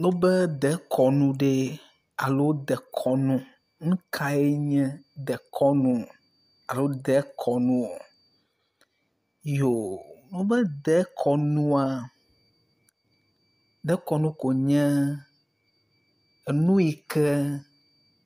No be dekɔnu ɖe alo dekɔnu. Nu kae nye dekɔnu alo dekɔnu? Yo, no be dekɔnua, dekɔnu ko nye enu yi ke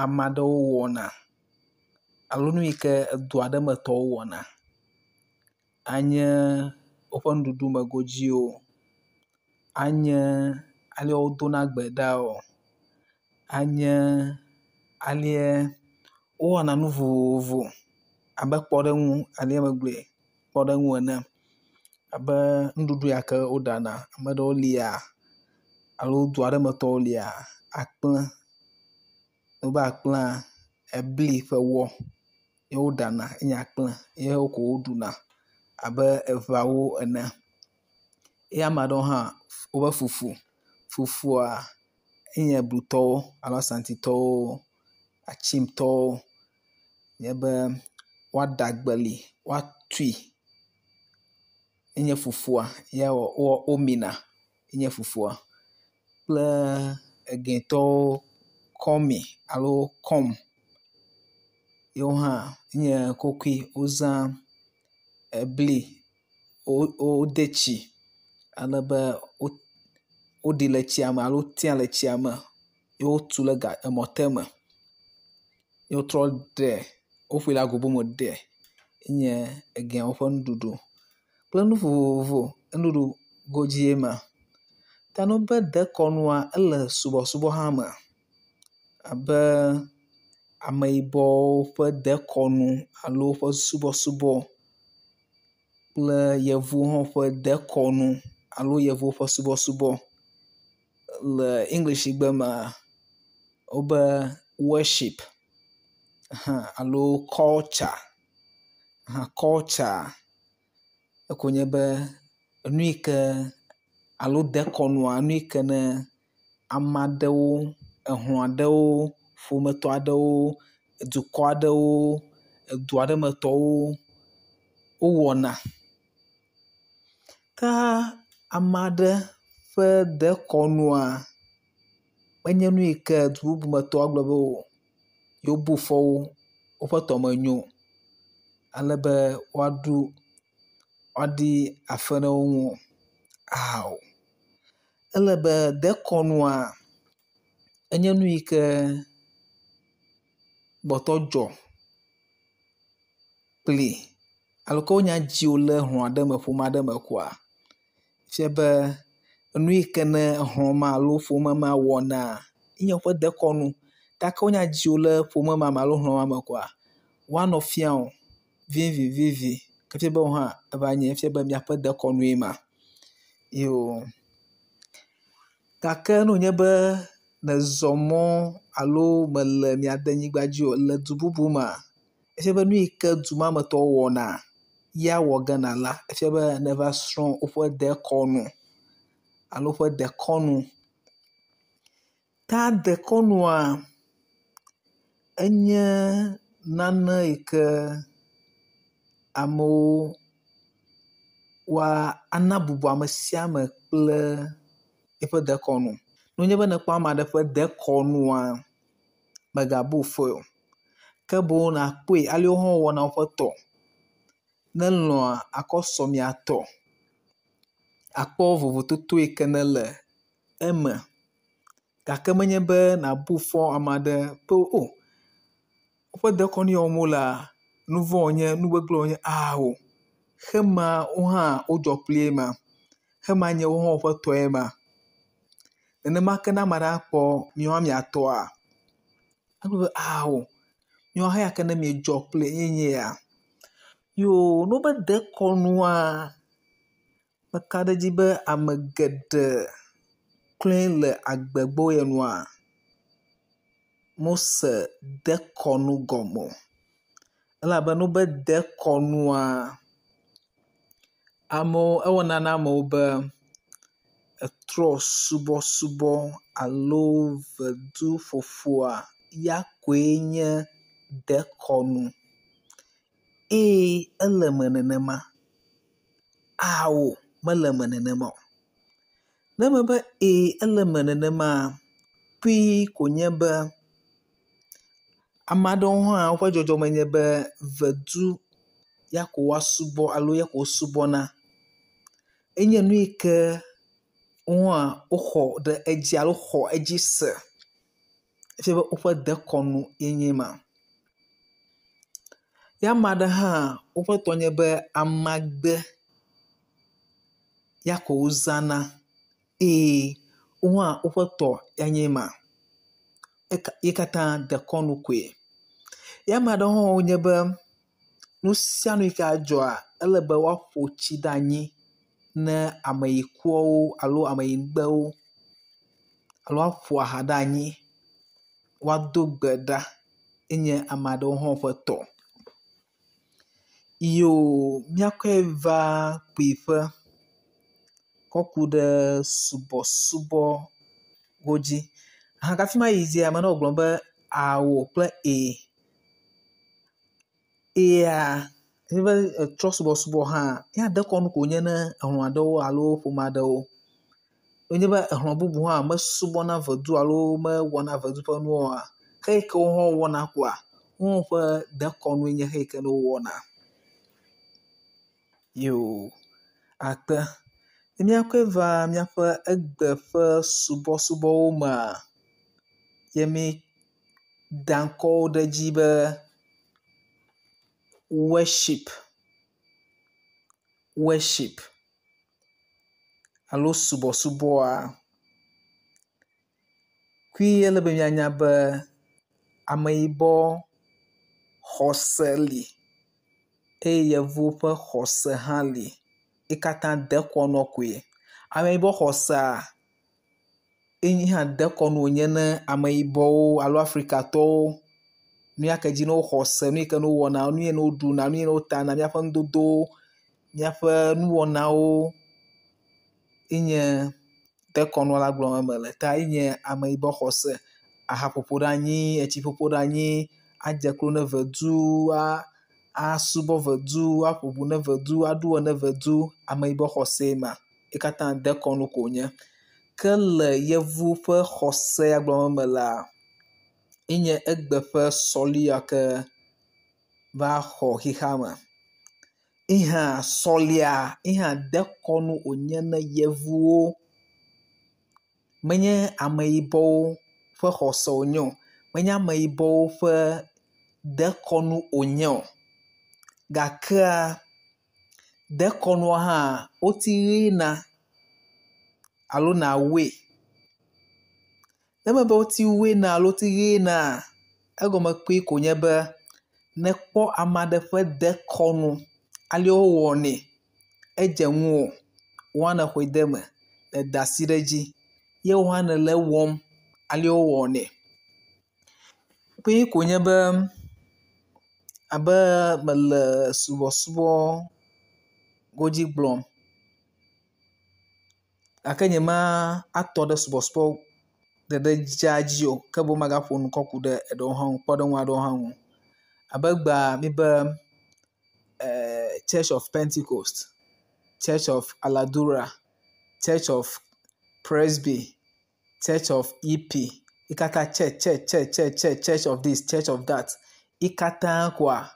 ame aɖewo wɔna alo nu yi ke edu aɖe me tɔwo wɔna. Anye woƒe nuɖuɖu me godziwo, anye ale wodona gbe ɖa, anye ale wowɔna nu vovovo abe kpɔɖeŋu ale megblɔe, kpɔɖeŋu ene abe nuɖuɖu ya ke woɖana. Ame ɖewo lia alo du aɖe metɔwo lia akple, wobe akplea ebli ƒe wɔ ye woɖana enye akple ye ko woɖuna abe eʋeawo ene. Ye ame aɖewo hã wobe fufu, fufua enye blutɔwo alo asantitɔwo, atsimitɔwo nye be woaɖe agbeli, woatui enye fufua ya womina enye fufua. Kple egɛtɔwo kɔmi alo kɔm yewo hã nye kokui wozã ebli wode tsi alebe woɖi le tsia me alo wotia le tsia me ye wotu le emɔte me ye wotrɔ ɖe, woƒoe le agobo me ɖe enye egɛawo ƒe nuɖuɖu kple nu vovovo nuɖuɖu godzi ye ma. Ta no be dekɔnua ele subɔsubɔ hã me abe ameyibɔwo ƒe dekɔnu alo woƒe subɔsubɔ kple yevuwo hã ƒe dekɔnu alo yevuwo ƒe subɔsubɔ. Le English gbe mea wobe worship alo culture, culture eko nye be enu yi ke alo dekɔnua enu yi ke ne ame aɖewo, ehlɔ̃ aɖewo, ƒometɔ aɖewo, dukɔ aɖewo, edu aɖe metɔwo wowɔna. Ke ame aɖe ƒe dekɔnua menye nu yi ke du bubu metɔwo agblɔ be yewobu fɔ wo, woƒe tɔ me nyo alebe woaɖi afe ɖe wo ŋu o. Ele be dekɔnua enye nu yi ke gbɔtɔ dzɔ kpli alo ke wonya dzi wo le hlɔ̃ aɖe me, ƒome aɖe me koa, fie be enu yi ke ne hlɔ̃ ma alo ƒome ma wɔna enye woƒe dekɔnu. Ta ke wonya dzi wo le ƒome ma me alo hlɔ̃ ma me koa, woanɔ fia wo vivivivi ke fie be wo hã eva nye efia be miaƒe dekɔnue ma. Yo, gake ne wònye be nèzɔ mɔ alo mele mia denyigba dzi o, le du bubu mea, efia be nu yi ke du ma me tɔwo wɔna ya wɔ gena la, efia be neva srɔ̃ woƒe dekɔnu alo woƒe dekɔnu. Ta dekɔnua enye nane yi ke amewo woana bubu ame sia ame kple eƒe dekɔnu. Ne wònye be nekpɔ ame aɖe ƒe dekɔnua, megabu fɔe o, ke boŋ nakpɔe ale wohã wɔna woƒe tɔ. Ne lɔ̃a akɔ srɔ̃mia tɔ, akpɔ vovototo yi ke ne le eme gake menye be nabu fɔ ame aɖe be woƒe dekɔnu ya wɔm wolea, nu vɔ̃ wònye, nu gbegblẽ wònye o. Xema wo hã wodzɔ kpli ye ma, xema nye wohã woƒe tɔ ye ma. Nenema ke ne ame aɖe akpɔ miawo miatɔa, agblɔ be miawo hã eya ke ne miedzɔ kpli nye ya. Yo, no be dekɔnua, meka ɖe edzi be ame geɖe kloe le agbegbe ye nua, mose dekɔnu gɔme o. Elabe no be dekɔnua, amewo, ewɔna na amewo be etrɔ subɔsubɔ alo veduƒoƒoa ya koe nye dekɔnu. Ele me nenema? Mele me nenema o. me be ele me nenema puis konye be ame aɖewo hã woƒe dzɔdzɔme nye be vedu ya ko woasubɔ alo ya ko wosubɔna. Enye nu yi ke woxɔ ɖe edzi alo xɔ edzi se. Efia be woƒe dekɔnu yenye ma. Ya ame aɖe hã woƒe tɔ nye be amagbe ya ko wozãna. Wohã woƒe tɔ yanye ma. Ye katã dekɔnu koe. Ya ame aɖewo hã wonye be nu sia nu yi ke adzɔa, ele be woaƒo tsi ɖe anyi ne ameyikuawo alo ameyingbewo alo woaƒo aha ɖe anyi woado gbe ɖa. Enye ame aɖewo hã ƒe tɔ. Yoo míakɔe va kpuiƒe kɔ ku ɖe subɔsubɔ dzi. Hafi ma yi dzia, ame aɖewo gblɔm be awo kple ebe trɔ subɔsubɔ hã ya dekɔnu ko nye ne hlɔ̃ aɖewo alo ƒome aɖewo. Wonye be hlɔ̃ bubu hã mesubɔna vedu alo mewɔna vedu ƒe nuwo oa, xe yi ke wohã wɔna koa, wohã ƒe dekɔnu nye xe yi ke wowɔna. Yoo akpe. Ne míakɔe va míaƒe egbe ƒe subɔsubɔwo mea, ye mída ŋkɔwo ɖe edzi be worship alo subɔsubɔa, kui ele be míanya be ameyibɔ xɔse li eye yevu ƒe xɔse hã li. Wo katã dekɔnu koe. Ameyibɔ xɔsea, enye hã dekɔnu wonye ne ameyibɔwo alo Afrikatɔwo. Nu ya ke dzi ne woxɔ se, nu yi ke wowɔna, nu yi ne woɖuna, nu yi ne wotana, míaƒe nudodowo, míaƒe nuwɔnawo, enye dekɔnu la gblɔm mele. Ta enye ameyibɔ xɔse. Ahaƒoƒo ɖe anyi, etsiƒoƒo ɖe anyi, adze klo ne vedu, asubɔ vedu, aƒoʋu ne vedu, aɖuwɔ ne vedu, ameyibɔ xɔse ma. Wo katã dekɔnu ko wonye. Ke le yevu ƒe xɔse ya gblɔm melea, enye egbe ƒe sɔli ya ke va xɔ xixa me. Ehã sɔlia, ehã dekɔnu wonye ne yevuwo. Menye ameyibɔwo ƒe xɔse wonye o. Menye ameyibɔwo ƒe dekɔnu wonye o. Gakea dekɔnua hã woti ɣina alo nawoe. Ne me be woti woena alo woti ɣina, egɔme kpui ko nye be nekpɔ ame aɖe ƒe dekɔnu ale wowɔnɛ, edze ŋuwò, wohã nèxɔe de me, èda asi ɖe edzi, ye wohã nèle ewɔm ale wowɔnɛ. Kpui ko nye be abe mele subɔsubɔ dzi gblɔm, gake nyemaatɔ ɖe subɔsubɔ ɖeɖe dzea dzi o, ke boŋ magaƒo nu kɔ ku ɖe eɖewo hã ŋu, kpɔɖeŋu aɖewo hã ŋu. Abe gbea mi be Church of Pentecost, Church of Aladura, Church of Presby, Church of EP, ikata church of this, church of that. Ikata kwa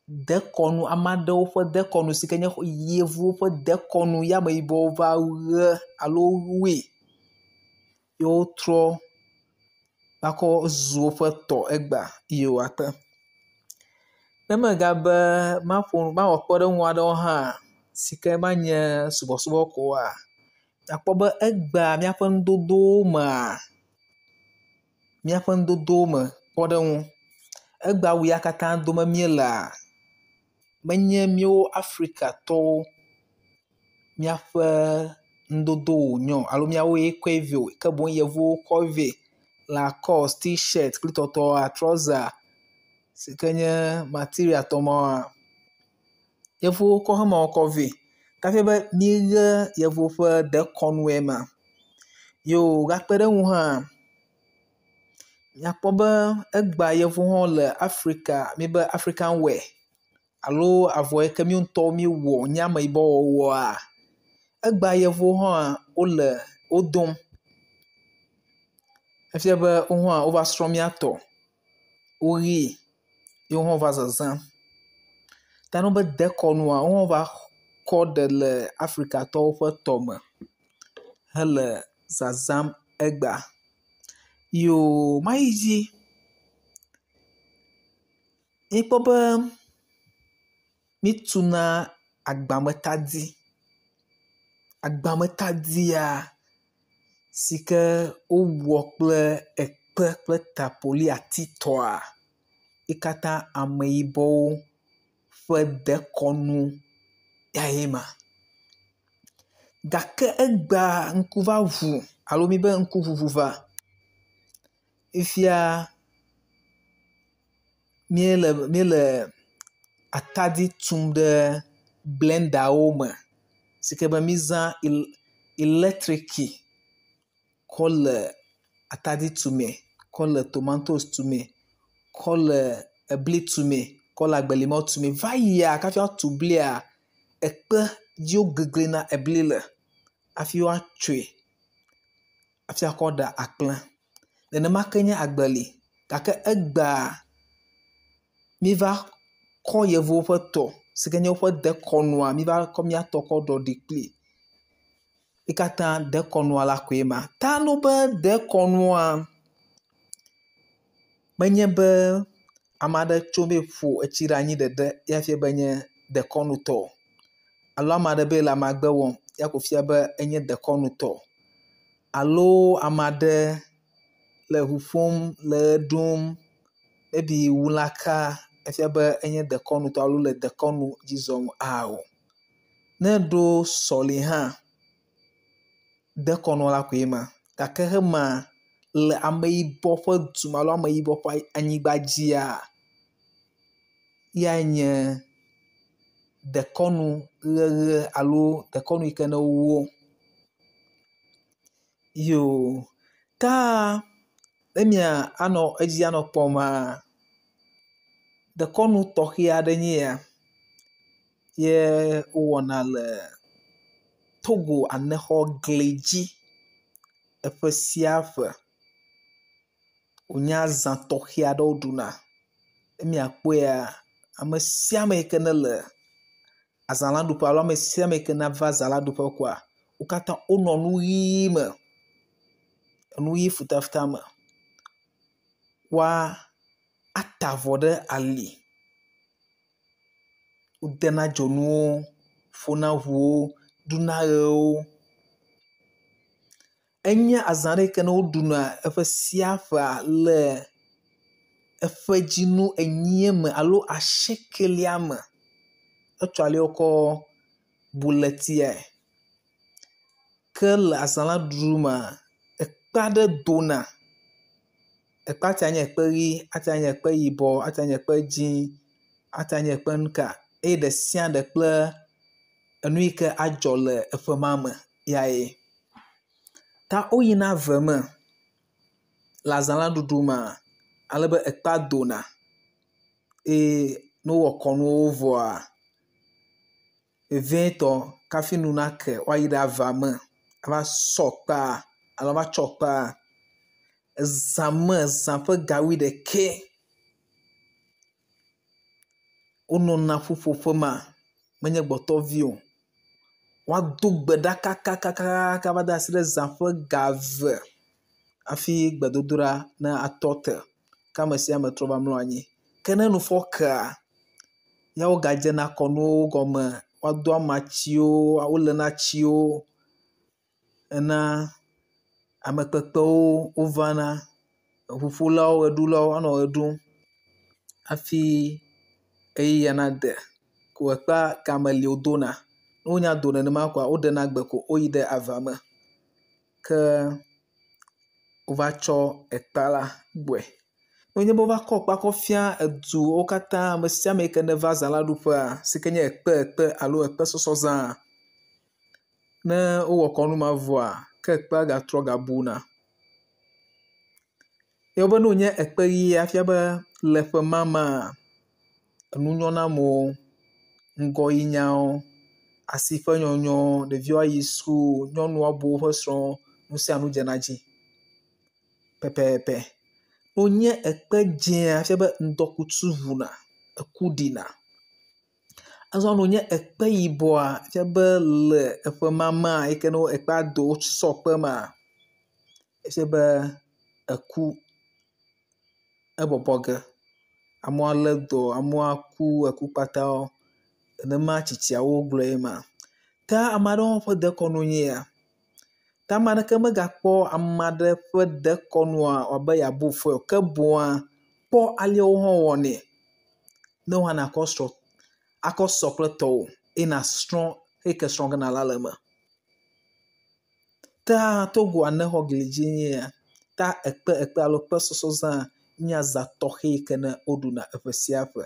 dekɔnu, ame aɖewo ƒe dekɔnu si ke nye yevuwo ƒe dekɔnu ya ameyibɔwo va ɣe alo woe, ye wotrɔ va kɔ zu woƒe tɔ egbea, iyo akpe. Ne megabe mawɔ kpɔɖeŋu aɖewo hã si ke manye subɔsubɔ ko oa, akpɔ be egbea míaƒe nudodowo mea, míaƒe nudodowo me kpɔɖeŋu, egbea awu ya katã dome míelea, menye míawo Afrikatɔwo míaƒe nudodowo wonye o alo míawoe kɔe vɛ o, ke boŋ yevuwo kɔ vɛ. Lacoste, t-shirt kple tɔtɔa, trouser si ke nye material tɔ mawoa, yevuwo kɔ hemawo kɔ vɛ. Kafi be míeɣe yevuwo ƒe dekɔnu ema. Yoo gakpe ɖe ŋu hã, miakpɔ be egbea yevuwo hã le Afrika, mi be African wear alo avɔ yi ke míawo ŋutɔwo míewɔ nye ameyibɔ wɔwɔa, egbea yevuwo hã wole wodom efia be wo ha over strom ya to ori yo ho over zazam ta no be dekonu a wo va ko de le Africa to fe to me hele zazam egba yo maiji ipo be mituna agbametadia sike o wo kple ekpe kple tapoli atitoa ikata ameibo fe dekonu yaema gake egba nkuva vu alo mi be nku vuvuva ifia miele atadi tum de blender wo me sike be mizan electrici kole atadi tume kole tomatoes tume kole ebli tume kole agbelimo tume vaya kafia tublia ekpe dio gegle na ebli le afia twe afia koda akple nenema kenye agbeli kake egba mi va ko yevo ƒe to sike nye woƒe dekonua mi va ko mia to ko do dikpli ikata dekonua la koe ma ta no be dekonua menye be amade tso be ƒo etsi ɖe anyi dede ya fia be nye dekɔnu tɔ alo amade be le amagbe wɔm ya ko fia be enye dekɔnu tɔ alo amade le ʋu ƒom le ɖum maybe wulaka efia be enye dekɔnu tɔ alo le dekɔnu dzi zɔm o ne ɖo sɔli hã dekɔnu la koe ma gake hema le ameyibɔ ƒe du alo ameyibɔ ƒe anyigba dzia ya nye dekɔnu ɣeɣe alo dekɔnu yike ne wo yo ta emia anɔ edzi anɔ kpɔma dekɔnu tɔxɛ aɖe nye ya ye wowɔna le Togo anexɔ gli dzi eƒe sia ƒe wonya zã tɔxɛ aɖewo ɖuna emia kpɔa ame sia ame yike ne le azãla ɖuƒe alo ame sia ame yike na va zãla ɖuƒe koa wo katã wonɔ nu ɣi me nu ɣi futafuta me wa ata avɔ ɖe ali wodena dzonuwo ƒona ʋuwo ɖuna ɣewo enye azã ɖe yike ne woɖuna eƒe sia ƒea le eƒe dzinu enyia me alo asiekelia me etsɔ ali wokɔ bu le tia ke le azã la ɖuɖu mea ekpe aɖe dona ekpea ate nye ekpe ɣi ate nye ekpe yibɔ ate nye ekpe dzĩ ate nye ekpe nuka eye ɖe sia ɖe kple enu yike adzɔ le eƒe ma me yae ta woyina ve me le azã la ɖuɖu mea alebe ekpea dona eye ne wowɔ kɔnuwo vɔa vevietɔ kafi nu nake woayi ɖe ava me ava sɔ kpea alo ava tsɔ kpea zã me zã ƒe ga 11 wonɔna ƒuƒoƒe ma menye gbɔtɔvi o woado gbe ɖa kakakaka va de asi ɖe zã ƒe ga 2 hafi gbedodoɖa ne atɔ te ke ame sia ame trɔ va mlɔ anyi ke ne nufɔ kea ya wo gadzena kɔnuwo gɔme woado amatsiwo wolena tsiwo ena ame kpekpewo wovana ʋuƒolawo ɣeɖulawo anɔ ɣe ɖum hafi ɣeyiɣia nade ko ekpea game li wodona ne wonya do nenema koa woɖena gbe ko woyi ɖe ava me ke wova tsɔ ekpea la gbɔe ne wonye be wova kɔ ekpea kɔ fia eduwo katã ame sia ame yike neva zã la ɖuƒea sike nye ekpe alo ekpe sɔsɔ zã ne wowɔ kɔnu ma vɔa ke ekpea gatrɔ gabuna ye be ne wonye ekpe ɣi afia be le ƒe ma mea enu nyo na amewo ŋgɔyi nyawo asi ƒe nyɔnyɔ ɖeviwo ayi sukulu nyɔnuwo abu woƒe srɔ̃ nu sia nu dzena dzi pɛpɛɛpɛ. Wonye ekpe dzia fia be ŋdɔkutsu ʋuna, eku ɖina. Azɔ wonye ekpe yibɔa fia be le eƒe mama yike ne ekpea dowo sɔ kpe mea, efia be eku ebɔbɔ ge. Amewo le dɔ, amewo aku eku kpatawo. Nenema tsitsiawo gblɔ ye ma. Ta ame aɖewo ƒe dekɔnu nye ya. Ta ame aɖeke megakpɔ ame aɖe ƒe dekɔnua abe yeabu foe o, ke boŋa kpɔ ale wohã wɔnɛ ne woana akɔ sɔ kple tɔwo yina srɔ̃ eyike srɔ̃ gena la le eme. Ta Togo anexɔ gli dzi nye ya. Ta ekpe alo kpesɔsɔ zã nye azã tɔxɛ yike ne woɖuna eƒe sia ƒe.